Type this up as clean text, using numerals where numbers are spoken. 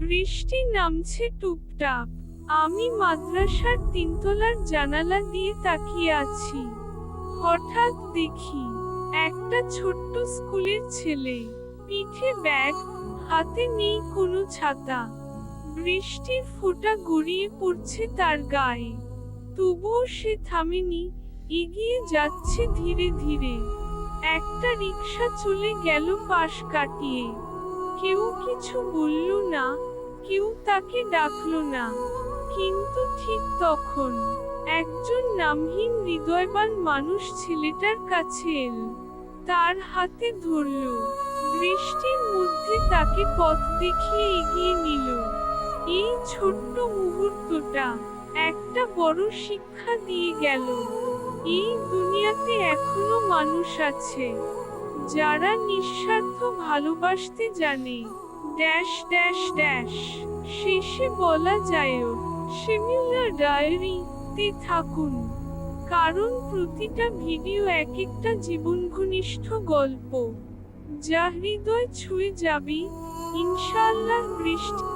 বৃষ্টি নামছে টুপটাপ। আমি মাদ্রাসার তিনতলার জানালা দিয়ে তাকিয়ে আছি। হঠাৎ দেখি একটা ছোট্ট স্কুলের ছেলে, পিঠে ব্যাগ, হাতে নেই কোনো ছাতা। বৃষ্টির ফোঁটা গড়িয়ে পড়ছে তার গায়ে, তবুও সে থামেনি, এগিয়ে যাচ্ছে ধীরে ধীরে। একটা রিকশা চলে গেল পাশ কাটিয়ে। কেউ কিছু বলল না, কেউ তাকে ডাকলো না। কিন্তু ঠিক তখন একজন নামহীন হৃদয়বান মানুষ ছেলেটার কাছে এল, তার হাতে ধরল, বৃষ্টির মধ্যে তাকে পথ দেখিয়ে এগিয়ে নিল। এই ছোট্ট মুহূর্তটা একটা বড় শিক্ষা দিয়ে গেল। এই দুনিয়াতে এখনো মানুষ আছে যারা নিঃস্বার্থ ভালোবাসতে জানে। Dash dash dash. শেষে বলা যায়, শিমুলা ডায়েরি তে থাকুন, কারণ প্রতিটা ভিডিও এক একটা জীবনঘনিষ্ঠ গল্প, যা হৃদয় ছুঁয়ে যাবে ইনশাআল্লাহ। বৃষ্টি।